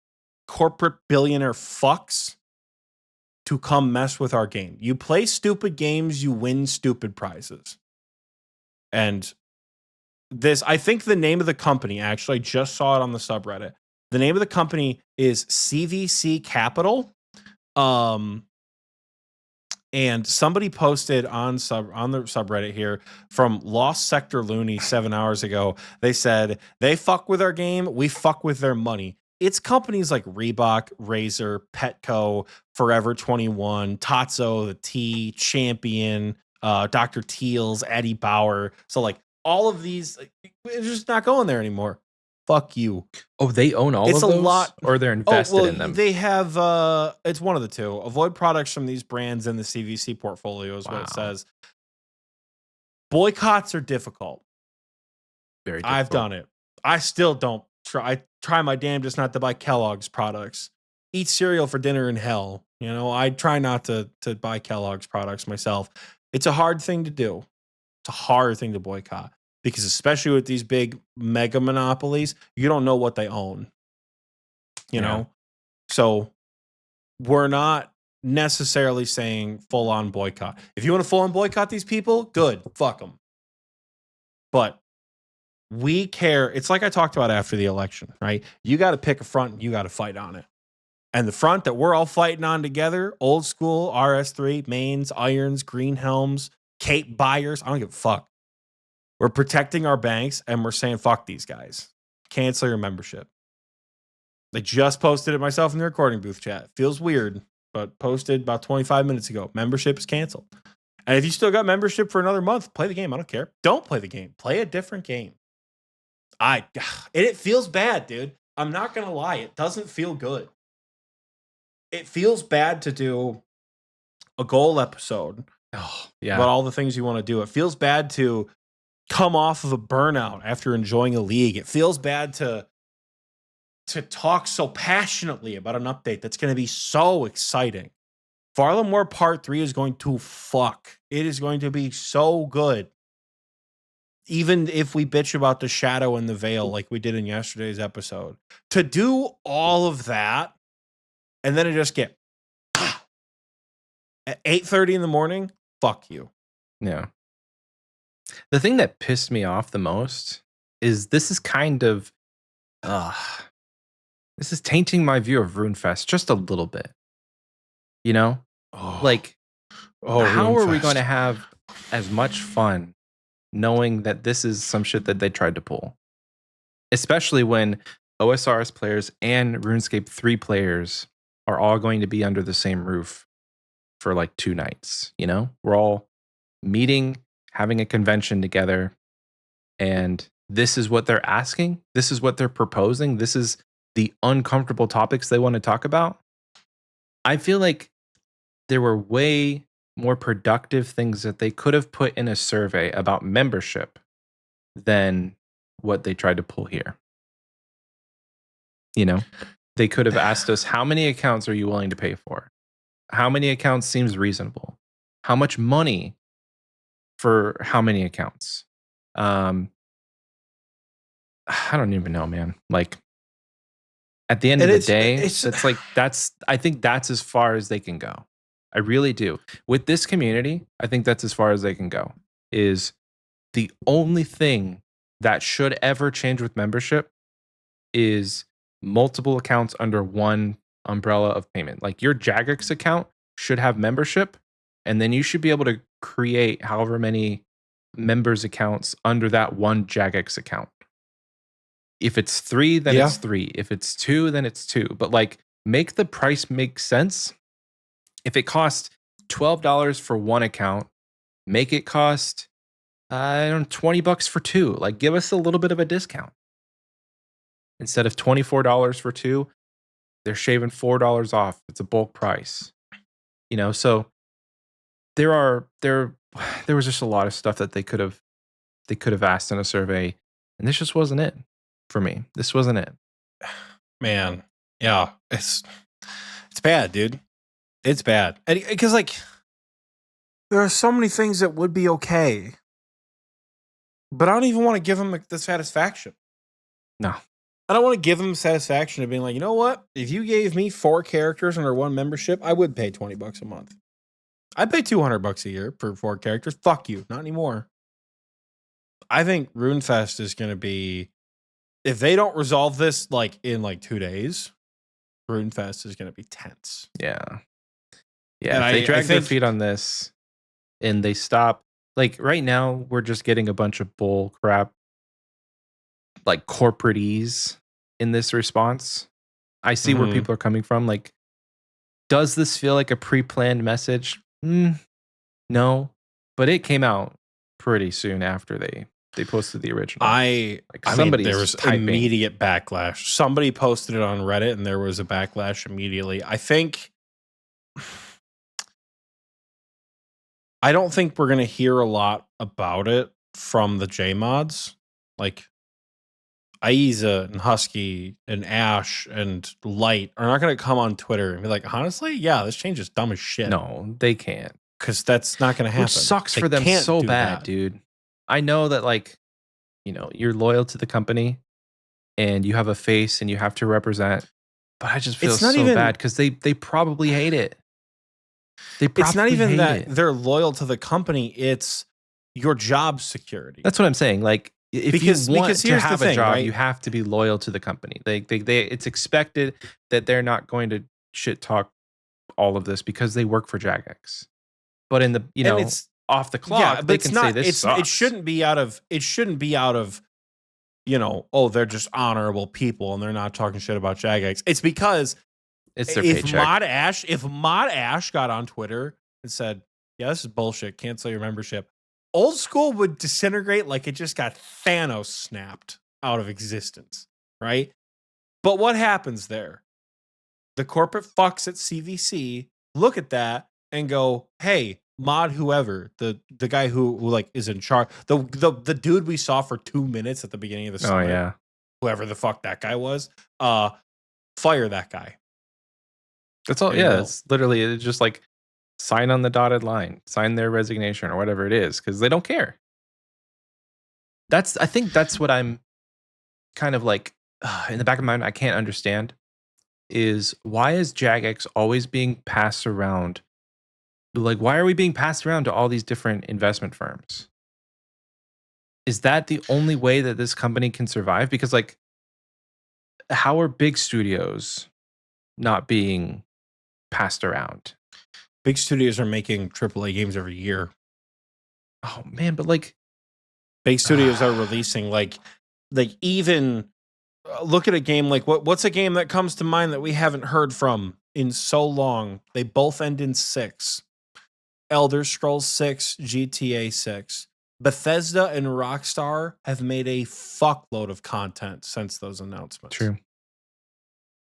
corporate billionaire fucks to come mess with our game. You play stupid games, you win stupid prizes. And this, I think the name of the company, actually, I just saw it on the subreddit. The name of the company is CVC Capital. And somebody posted on the subreddit here from Lost Sector Looney 7 hours ago. They said, they fuck with our game, we fuck with their money. It's companies like Reebok, Razer, Petco, Forever 21, Tatso, the T, Champion, Dr. Teals, Eddie Bauer. So like all of these, it's just not going there anymore. Fuck you. Oh, they own all It's of a those? lot. Or they're invested in them? They have it's one of the two. Avoid products from these brands in the CVC portfolio is what it says. Boycotts are difficult. Very difficult. I've done it. I still don't try. I try my damnedest not to buy Kellogg's products. Eat cereal for dinner in hell. You know, I try not to buy Kellogg's products myself. It's a hard thing to do. It's a hard thing to boycott because especially with these big mega monopolies, you don't know what they own. You know? So we're not necessarily saying full on boycott. If you want to full on boycott these people, good. Fuck them. But we care. It's like I talked about after the election, right? You got to pick a front and you got to fight on it. And the front that we're all fighting on together, old school, RS3, mains, irons, green helms, Cape buyers, I don't give a fuck. We're protecting our banks and we're saying, fuck these guys. Cancel your membership. I just posted it myself in the recording booth chat. Feels weird, but posted about 25 minutes ago. Membership is canceled. And if you still got membership for another month, play the game. I don't care. Don't play the game. Play a different game. I and it feels bad, dude. I'm not gonna lie, it doesn't feel good. It feels bad to do a goal episode Oh, about yeah. all the things you want to do. It feels bad to come off of a burnout after enjoying a league. It feels bad to talk so passionately about an update that's going to be so exciting. Farlamore Part 3 is going to fuck. It is going to be so good. Even if we bitch about the shadow and the veil like we did in yesterday's episode. To do all of that and then it just get at 8:30 in the morning, fuck you. Yeah. The thing that pissed me off the most is this is kind of uh this is tainting my view of RuneFest just a little bit. You know? Oh, Like, how are we going to RuneFest. have as much fun knowing that this is some shit that they tried to pull? Especially when OSRS players and RuneScape 3 players are all going to be under the same roof for like 2 nights, you know? We're all meeting, having a convention together, and this is what they're asking. This is what they're proposing. This is the uncomfortable topics they want to talk about. I feel like there were way more productive things that they could have put in a survey about membership than what they tried to pull here. You know, they could have asked us, how many accounts are you willing to pay for? How many accounts seems reasonable? How much money for how many accounts? I don't even know, man. Like, at the end And of the it's day, it's I think that's as far as they can go. I really do. With this community, I think that's as far as they can go. Is the only thing that should ever change with membership is multiple accounts under one umbrella of payment. Like your Jagex account should have membership, and then you should be able to create however many members accounts under that one Jagex account. If it's 3, then yeah. it's 3. If it's 2, then it's 2. But like make the price make sense. If it costs $12 for one account, make it cost I don't know, $20 for 2. Like give us a little bit of a discount. Instead of $24 for 2, they're shaving $4 off. It's a bulk price. You know, so there there was just a lot of stuff that they could have asked in a survey, and this just wasn't it for me. This wasn't it. Man. Yeah. It's bad, dude. It's bad. Because like there are so many things that would be okay. But I don't even want to give them the satisfaction. No. I don't want to give them satisfaction of being like, you know what? If you gave me 4 characters under one membership, I would pay $20 a month. I'd pay $200 a year for 4 characters. Fuck you. Not anymore. I think RuneFest is going to be, if they don't resolve this like in like 2 days, RuneFest is going to be tense. Yeah. Yeah. And If they I drag their think, feet on this and they stop, like right now, we're just getting a bunch of bull crap, like corporatese in this response. I see where Mhm. people are coming from. Like, does this feel like a pre-planned message? No, but it came out pretty soon after they posted the original. Like I mean, there somebody's was typing. immediate backlash. Somebody posted it on Reddit and there was a backlash immediately. I don't think we're going to hear a lot about it from the J mods. Like Aiza and Husky and Ash and Light are not going to come on Twitter and be like, honestly, yeah, this change is dumb as shit. No, they can't. Because that's not going to happen. Which sucks They for them can't so do bad, that. dude. I know that like, you know, you're loyal to the company and you have a face and you have to represent, but I just feel It's not so bad even because they probably hate it. They it's not probably even hate that it. they're loyal to the company, it's your job security. That's what I'm saying. Like if you want Because to here's the have a thing, job, right? you have to be loyal to the company. They it's expected that they're not going to shit talk all of this because they work for Jagex. But in the, you And know, it's off the yeah, clock, but they it's can say not this it sucks. shouldn't be out of, you know, oh, they're just honorable people and they're not talking shit about Jagex. It's because It's their paycheck. If Mod Ash got on Twitter and said, "Yeah, this is bullshit. Cancel your membership," old school would disintegrate like it just got Thanos snapped. out of existence, right? But what happens there? The corporate fucks at CVC look at that and go, "Hey, mod whoever, the guy who like is in charge, the dude we saw for 2 minutes at the beginning of the Oh summit, yeah. whoever the fuck that guy was, fire that guy. That's all. There you Yeah, go." it's literally it's just like sign on the dotted line, sign their resignation or whatever it is, because they don't care. I think that's what I'm kind of like in the back of my mind. I can't understand is why is Jagex always being passed around? Like, why are we being passed around to all these different investment firms? Is that the only way that this company can survive? Because like, how are big studios not being passed around? Big studios are making AAA games every year. Oh man, but like Big studios are releasing like even look at a game like what's a game that comes to mind that we haven't heard from in so long? They both end in 6. Elder Scrolls 6, GTA 6. Bethesda and Rockstar have made a fuckload of content since those announcements. true.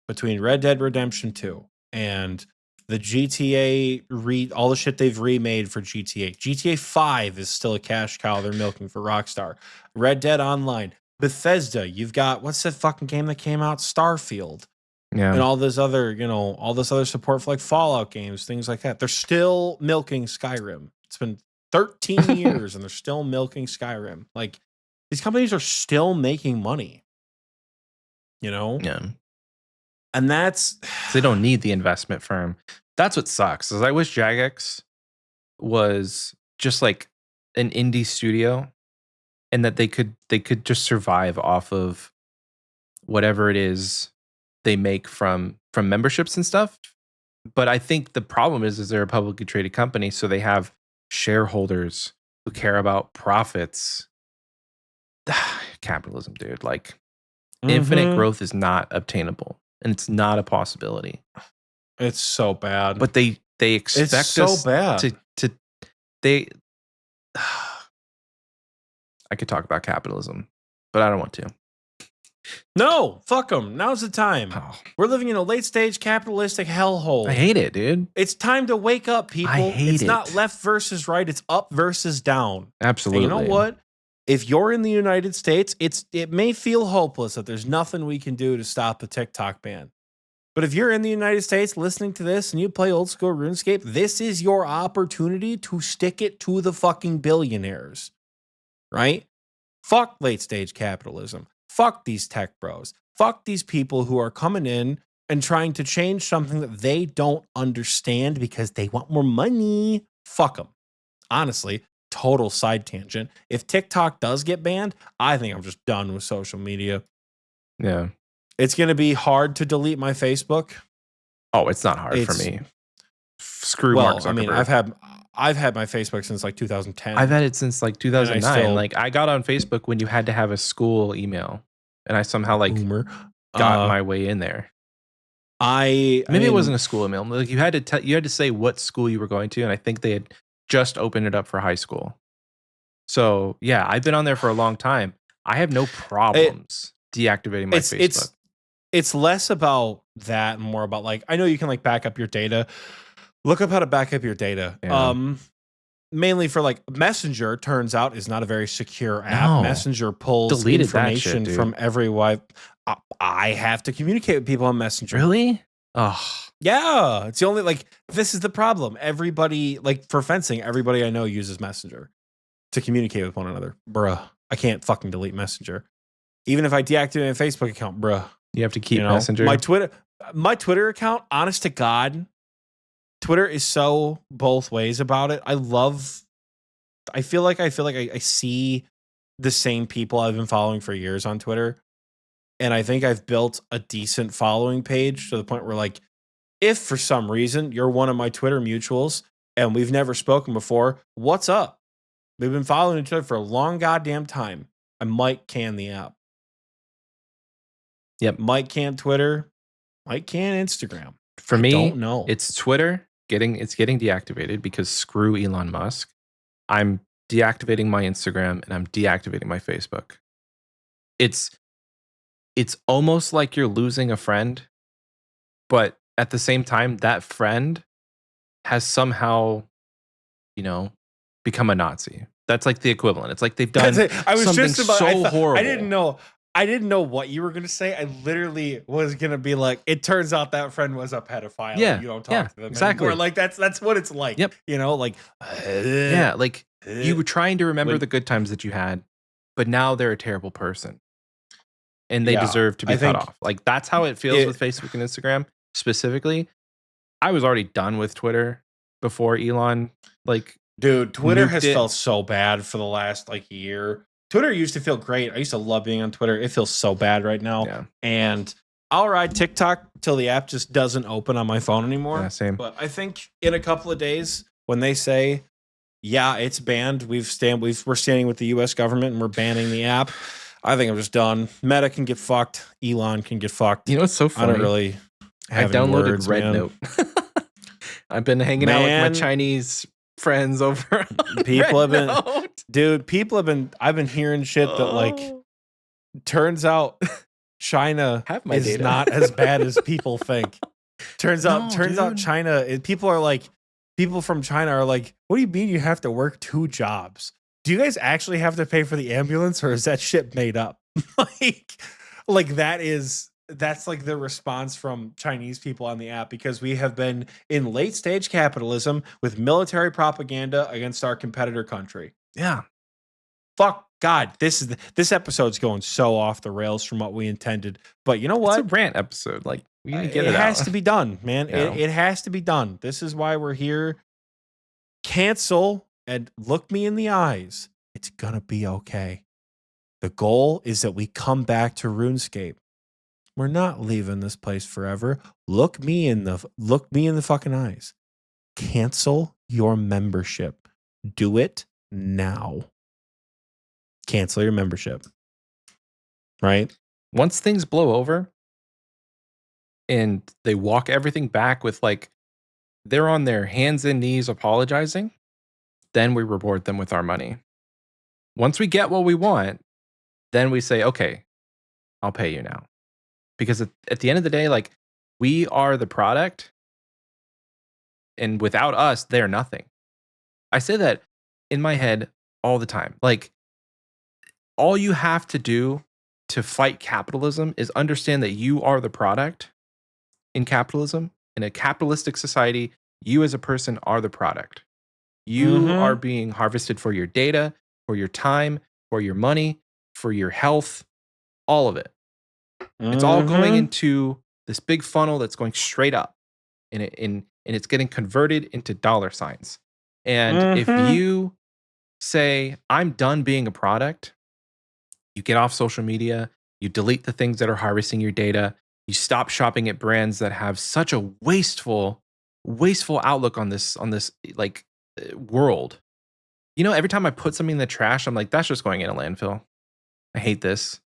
Between Red Dead Redemption 2 and the GTA all the shit they've remade for GTA. GTA 5 is still a cash cow they're milking for Rockstar. Red Dead Online. Bethesda, you've got what's that fucking game that came out? Starfield. Yeah. And all this other, all this other support for like Fallout games, things like that. They're still milking Skyrim. It's been 13 years and they're still milking Skyrim. Like these companies are still making money. Yeah. And that's They don't need the investment firm. That's what sucks. Is I wish Jagex was just like an indie studio and that they could just survive off of whatever it is they make from memberships and stuff. But I think the problem is they're a publicly traded company, so they have shareholders who care about profits. Capitalism, dude. Like infinite growth is not obtainable and it's not a possibility. It's so bad. But they expect it's so us bad. to they I could talk about capitalism, but I don't want to. No, fuck them. Now's the time. Oh, We're living in a late stage capitalistic hellhole. I hate it, dude. It's time to wake up, people. I hate it's not it. left versus right. It's up versus down. Absolutely. And you know what? If you're in the United States, it may feel hopeless that there's nothing we can do to stop the TikTok ban. But if you're in the United States listening to this and you play old school RuneScape, this is your opportunity to stick it to the fucking billionaires. Right? Fuck late stage capitalism. Fuck these tech bros. Fuck these people who are coming in and trying to change something that they don't understand because they want more money. Fuck them. Honestly, total side tangent. If TikTok does get banned, I think I'm just done with social media. Yeah. It's going to be hard to delete my Facebook. Oh, it's not hard for me. Screw Mark Zuckerberg. I mean, I've had my Facebook since like 2010. I've had it since like 2009. Like I got on Facebook when you had to have a school email, and I somehow like got my way in there. Maybe it wasn't a school email. Like you had to say what school you were going to, and I think they had just opened it up for high school. So yeah, I've been on there for a long time. I have no problems deactivating my Facebook. It's less about that and more about like I know you can like back up your data. Look up how to back up your data. Yeah. Mainly for like Messenger, turns out is not a very secure app. No. Messenger pulls information from every I have to communicate with people on Messenger. Really? Oh. Yeah. It's the only like this is the problem. Everybody like for fencing, everybody I know uses Messenger to communicate with one another. Bruh. I can't fucking delete Messenger. Even if I deactivate a Facebook account, bruh. You have to keep Messenger. My Twitter account, honest to God, Twitter is so both ways about it. I feel like I see the same people I've been following for years on Twitter. And I think I've built a decent following page to the point where like, if for some reason you're one of my Twitter mutuals and we've never spoken before, what's up? We've been following each other for a long goddamn time. I might can the app. Yep. Might can Twitter, might can Instagram. For me, don't know. It's Twitter getting deactivated because screw Elon Musk. I'm deactivating my Instagram and I'm deactivating my Facebook. It's it's almost like you're losing a friend, but at the same time, that friend has somehow, you know, become a Nazi. That's like the equivalent. It's like they've That's done it. I was something just about. so horrible. I didn't know what you were gonna say. I literally was gonna be like, it turns out that friend was a pedophile. Yeah, You don't yeah, talk to them exactly. anymore. Like that's what it's like. Yep. You know, like Yeah, like you were trying to remember When- the good times that you had, but now they're a terrible person and they Yeah, deserve to be I cut think off. Like that's how it feels with Facebook and Instagram specifically. I was already done with Twitter before Elon like Dude, Twitter nuked has it. felt so bad for the last like year. Twitter used to feel great. I used to love being on Twitter. It feels so bad right now. Yeah. And I'll ride TikTok till the app just doesn't open on my phone anymore. Yeah, same. But I think in a couple of days when they say, yeah, it's banned, we're standing with the US government and we're banning the app, I think I'm just done. Meta can get fucked. Elon can get fucked. You know what's so funny? I don't really I have any downloaded words, Red man. Note. I've been hanging out with my Chinese friends over people have Red been Note. Dude, I've been hearing shit that like turns out China is data. not as bad as people think. Turns out China, people from China are like, what do you mean you have to work 2 jobs? Do you guys actually have to pay for the ambulance, or is that shit made up? That's like the response from Chinese people on the app, because we have been in late stage capitalism with military propaganda against our competitor country. Yeah. Fuck God, this episode's going so off the rails from what we intended. But you know what? It's a rant episode. Like we need to get it has out. to be done, man. Yeah. It has to be done. This is why we're here. Cancel and look me in the eyes. It's gonna be okay. The goal is that we come back to RuneScape. We're not leaving this place forever. Look me in the fucking eyes. Cancel your membership. Do it now. Cancel your membership. Right? Once things blow over and they walk everything back with like they're on their hands and knees apologizing, then we reward them with our money. Once we get what we want, then we say, okay, I'll pay you now. Because at the end of the day, like we are the product, and without us, they're nothing. I say that in my head all the time. Like all you have to do to fight capitalism is understand that you are the product in capitalism. In a capitalistic society, you as a person are the product. You are being harvested for your data, for your time, for your money, for your health, all of it. It's all going into this big funnel that's going straight up, and it's getting converted into dollar signs. And if you say, I'm done being a product, you get off social media, you delete the things that are harvesting your data, you stop shopping at brands that have such a wasteful outlook on this like world. You know, every time I put something in the trash, I'm like, that's just going in a landfill. I hate this.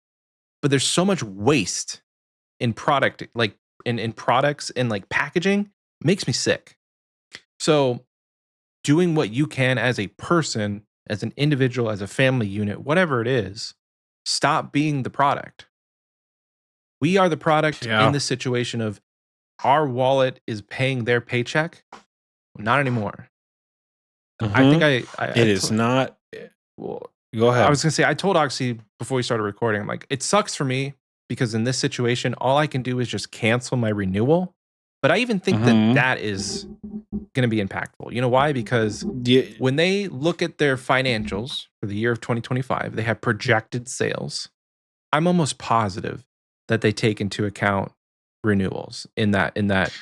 But there's so much waste in product, like in products and like packaging, makes me sick. So doing what you can as a person, as an individual, as a family unit, whatever it is, stop being the product. We are the product in this situation of our wallet is paying their paycheck. Not anymore. I think it is not. Well, go ahead. I was gonna say, I told Oxy before we started recording, I'm like, it sucks for me because in this situation, all I can do is just cancel my renewal. But I even think that is gonna be impactful. You know why? Because when they look at their financials for the year of 2025, they have projected sales. I'm almost positive that they take into account renewals in that.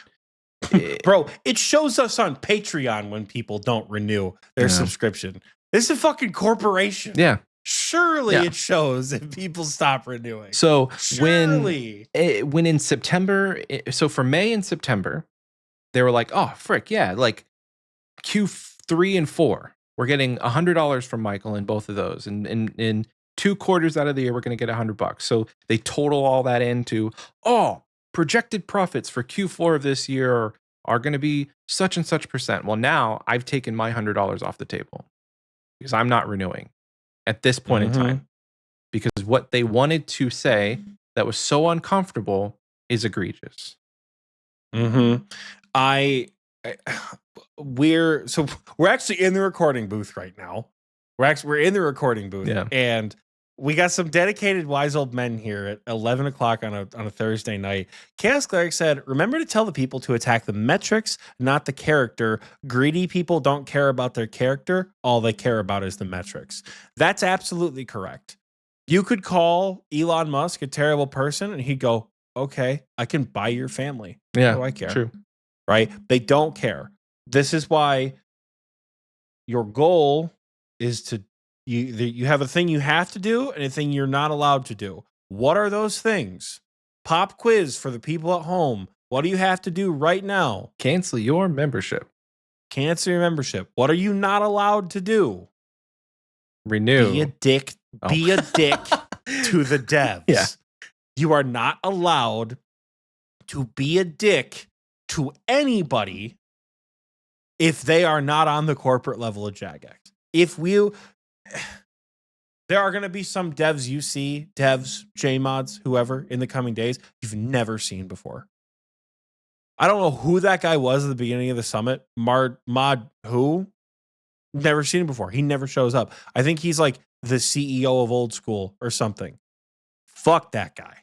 Bro, it shows us on Patreon when people don't renew their subscription. This is a fucking corporation. Yeah. Surely it shows if people stop renewing. So surely. when in September, so for May and September, they were like, oh, frick, yeah, like Q3 and 4, we're getting $100 from Michael in both of those. And in 2 quarters out of the year, we're going to get $100. So they total all that into, projected profits for Q4 of this year are going to be such and such percent. Well, now I've taken my $100 off the table because I'm not renewing at this point in time. Because what they wanted to say that was so uncomfortable is egregious. Mm-hmm. I, I we're actually in the recording booth right now. We're in the recording booth, Yeah. and we got some dedicated wise old men here at 11 o'clock on a Thursday night. Chaos Cleric said, "Remember to tell the people to attack the metrics, not the character. Greedy people don't care about their character. All they care about is the metrics." That's absolutely correct. You could call Elon Musk a terrible person, and he'd go, "Okay, I can buy your family. What Yeah. do I care?" True. Right? They don't care. This is why your goal is to you have a thing you have to do and a thing you're not allowed to do. What are those things? Pop quiz for the people at home. What do you have to do right now? Cancel your membership. Cancel your membership. What are you not allowed to do? Be a Renew. dick. Oh. Be a dick to the devs. Yeah. You are not allowed to be a dick to anybody if they are not on the corporate level of Jagex. There are going to be some devs you see, devs, JMods, whoever, in the coming days, you've never seen before. I don't know who that guy was at the beginning of the summit. Mod who? Never seen him before. He never shows up. I think he's like the CEO of Old School or something. Fuck that guy.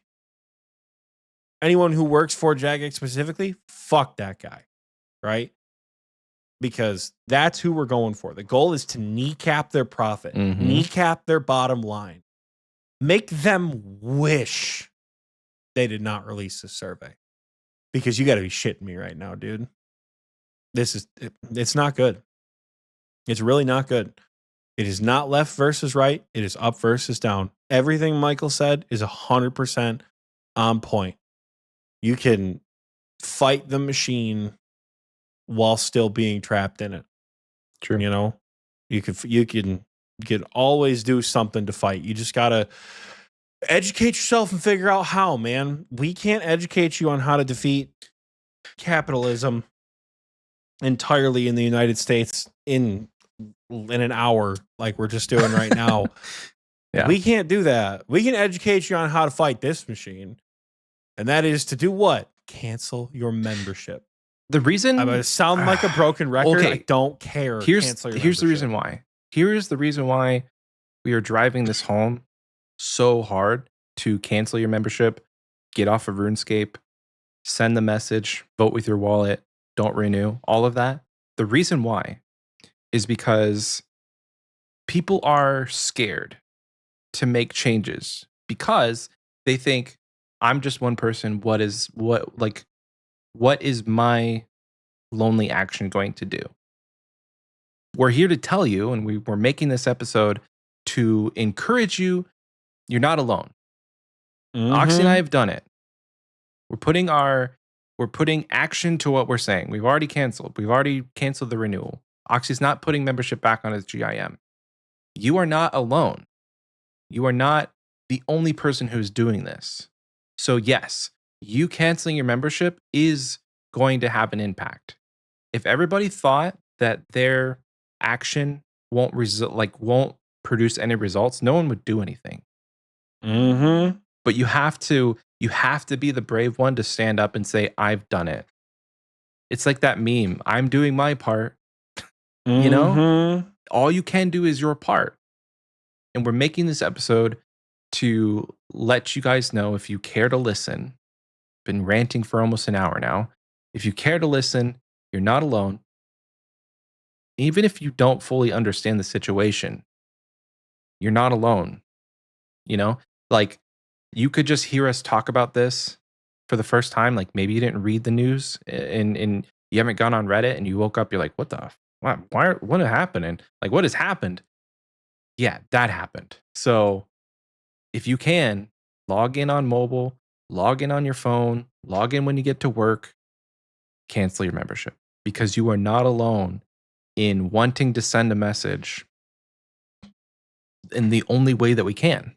Anyone who works for Jagex specifically, fuck that guy. Right? Because that's who we're going for. The goal is to kneecap their profit, kneecap their bottom line, make them wish they did not release this survey. Because you got to be shitting me right now, dude. It's not good. It's really not good. It is not left versus right. It is up versus down. Everything Michael said is 100% on point. You can fight the machine while still being trapped in it. True. You know, you can always do something to fight. You just gotta educate yourself and figure out how, man. We can't educate you on how to defeat capitalism entirely in the United States in an hour, like we're just doing right now. Yeah. We can't do that. We can educate you on how to fight this machine, and that is to do what? Cancel your membership. The reason I'm gonna sound like a broken record. Okay. I don't care. Here's the reason why. Here is the reason why we are driving this home so hard to cancel your membership, get off of RuneScape, send the message, vote with your wallet, don't renew, all of that. The reason why is because people are scared to make changes because they think I'm just one person. What is my lonely action going to do? We're here to tell you, and we're making this episode to encourage you. You're not alone. Oxy and I have done it. We're putting action to what we're saying. We've already canceled the renewal. Oxy's not putting membership back on his GIM. You are not alone. You are not the only person who's doing this. So yes, you canceling your membership is going to have an impact. If everybody thought that their action won't produce any results, no one would do anything. But you have to be the brave one to stand up and say, I've done it. It's like that meme, I'm doing my part. You know? All you can do is your part. And we're making this episode to let you guys know, if you care to listen. Been ranting for almost an hour now. If you care to listen, you're not alone. Even if you don't fully understand the situation, you're not alone. You know, like you could just hear us talk about this for the first time. Like maybe you didn't read the news and you haven't gone on Reddit and you woke up, you're like, what the, what happened? And like, what has happened? Yeah, that happened. So if you can, log in on mobile, log in on your phone, log in when you get to work, cancel your membership because you are not alone in wanting to send a message in the only way that we can.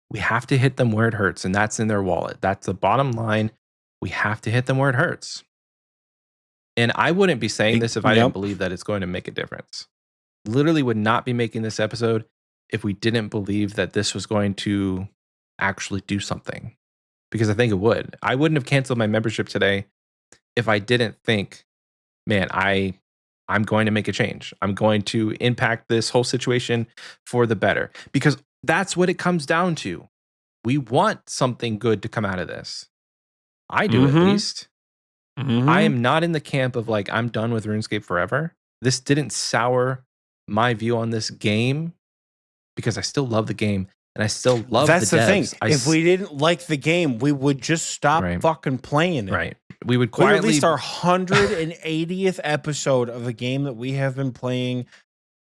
We have to hit them where it hurts, and that's in their wallet. That's the bottom line. We have to hit them where it hurts. And I wouldn't be saying this if I didn't believe that it's going to make a difference. Literally would not be making this episode if we didn't believe that this was going to actually do something. because I think it would. I wouldn't have canceled my membership today if I didn't think, man, I'm going to make a change. I'm going to impact this whole situation for the better, because that's what it comes down to. We want something good to come out of this. I do, at Mm-hmm. least. I Mm-hmm. am not in the camp of like, I'm done with RuneScape forever. This didn't sour my view on this game, because I still love the game and I still love the That's the thing. devs. If we didn't like the game, we would just stop Right. fucking playing it. Right. We would We quietly released our 180th episode of a game that we have been playing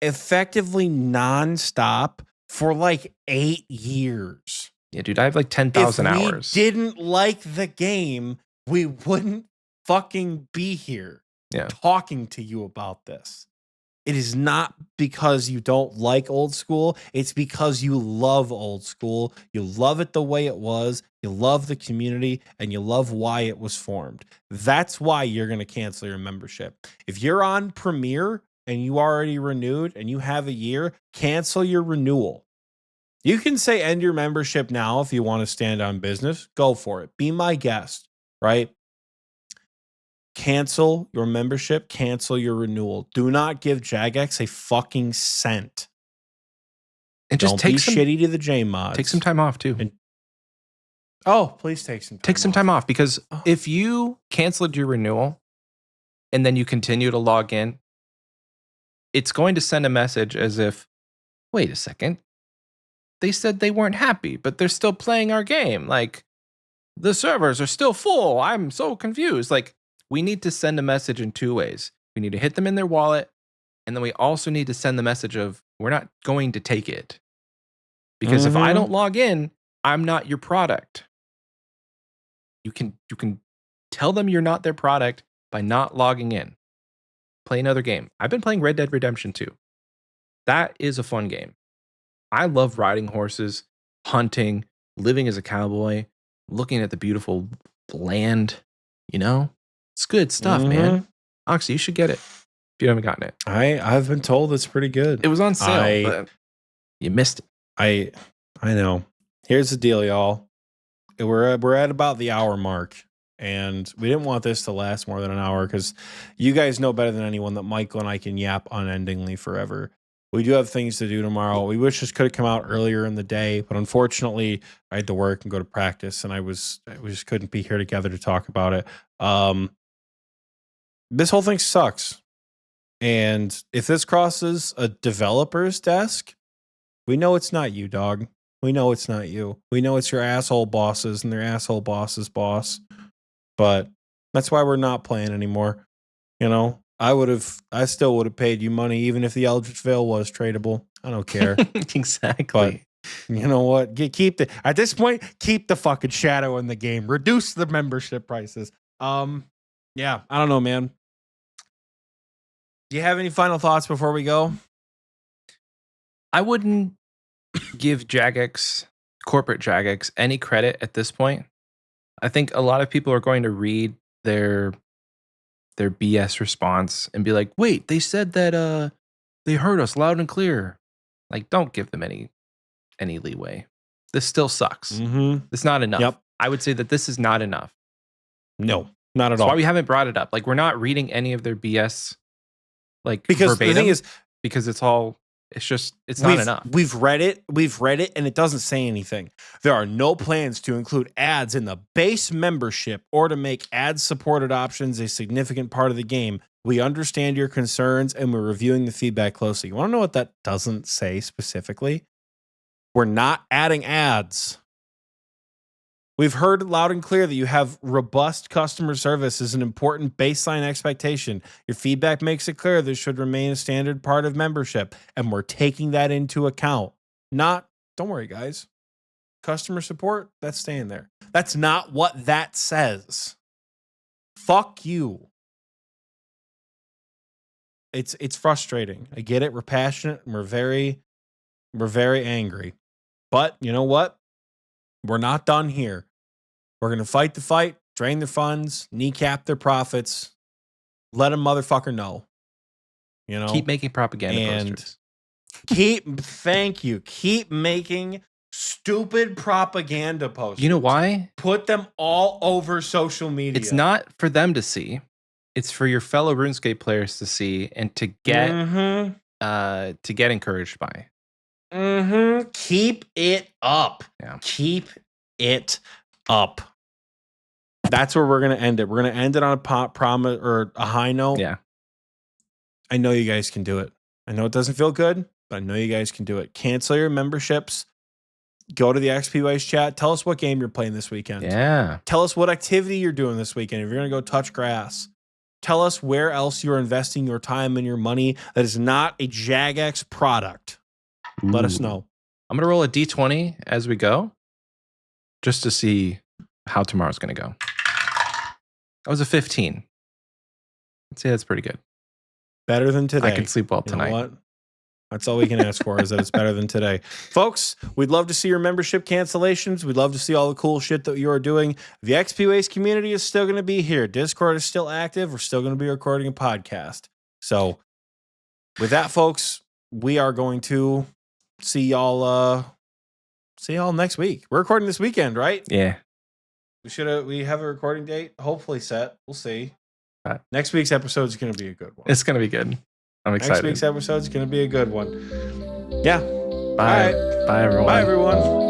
effectively nonstop for like 8 years. Yeah, dude, I have like If 10,000 we hours. didn't like the game, we wouldn't fucking be here Yeah. talking to you about this. It is not because you don't like old school. It's because you love old school. You love it the way it was. You love the community and you love why it was formed. That's why you're going to cancel your membership. If you're on Premier and you already renewed and you have a year, cancel your renewal. You can say end your membership now if you want to stand on business. Go for it. Be my guest, right? Cancel your membership, cancel your renewal. Do not give Jagex a fucking cent. And just Don't take be some shitty to the J mods. take some time off too. And please take some time. Take some time off, because if you canceled your renewal and then you continue to log in, it's going to send a message as if, wait a second, they said they weren't happy, but they're still playing our game. Like, the servers are still full. I'm so confused. Like, we need to send a message in two ways. We need to hit them in their wallet, and then we also need to send the message of, we're not going to take it. Because if I don't log in, I'm not your product. You can tell them you're not their product by not logging in. Play another game. I've been playing Red Dead Redemption 2. That is a fun game. I love riding horses, hunting, living as a cowboy, looking at the beautiful land. You know, it's good stuff, man. Oxy, you should get it if you haven't gotten it. I've been told it's pretty good. It was on sale, but you missed it. I know. Here's the deal, y'all. We're at about the hour mark, and we didn't want this to last more than an hour because you guys know better than anyone that Michael and I can yap unendingly forever. We do have things to do tomorrow. We wish this could have come out earlier in the day, but unfortunately, I had to work and go to practice, and we just couldn't be here together to talk about it. This whole thing sucks, and if this crosses a developer's desk, we know it's not you, dog. We know it's not you. We know it's your asshole bosses and their asshole boss's boss. But that's why we're not playing anymore. You know, I still would have paid you money even if the Eldritch Veil was tradable. I don't care. Exactly. But you know what? At this point, keep the fucking shadow in the game. Reduce the membership prices. Yeah, I don't know, man. Do you have any final thoughts before we go? I wouldn't give Jagex, corporate Jagex, any credit at this point. I think a lot of people are going to read their BS response and be like, wait, they said that they heard us loud and clear. Like, don't give them any leeway. This still sucks. It's not enough. Yep. I would say that this is not enough. No, not at That's all. why we haven't brought it up. Like, we're not reading any of their BS, like, because verbatim, the thing is, because it's not enough. We've read it, and it doesn't say anything. There are no plans to include ads in the base membership or to make ad-supported options a significant part of the game. We understand your concerns, and we're reviewing the feedback closely. You want to know what that doesn't say specifically? We're not adding ads. We've heard loud and clear that you have robust customer service is an important baseline expectation. Your feedback makes it clear this should remain a standard part of membership, and we're taking that into account. Don't worry, guys. Customer support, that's staying there. That's not what that says. Fuck you. It's frustrating. I get it. We're passionate, and we're very angry. But you know what? We're not done here. We're going to fight the fight, drain their funds, kneecap their profits, let a motherfucker know. You know? Keep making propaganda posters. Thank you. Keep making stupid propaganda posters. You know why? Put them all over social media. It's not for them to see. It's for your fellow RuneScape players to see and to get encouraged by. Keep it up. Yeah. Keep it up. That's where we're gonna end it. We're gonna end it on a promise or a high note. Yeah. I know you guys can do it. I know it doesn't feel good, but I know you guys can do it. Cancel your memberships. Go to the XPWays chat. Tell us what game you're playing this weekend. Yeah. Tell us what activity you're doing this weekend. If you're going to go touch grass, tell us where else you're investing your time and your money that is not a Jagex product. Let us know. I'm going to roll a D20 as we go just to see how tomorrow's going to go. That was a 15. I'd say that's pretty good. Better than today. I can sleep well tonight. You know what? That's all we can ask for is that it's better than today. Folks, we'd love to see your membership cancellations. We'd love to see all the cool shit that you are doing. The XPWays community is still going to be here. Discord is still active. We're still going to be recording a podcast. So with that, folks, we are going to see y'all next week. We're recording this weekend, right? Yeah. We have a recording date hopefully set. We'll see. Next week's episode is going to be a good one. It's going to be good. I'm excited. Next week's episode is going to be a good one. Yeah. Bye. All right. Bye, everyone. Bye, everyone.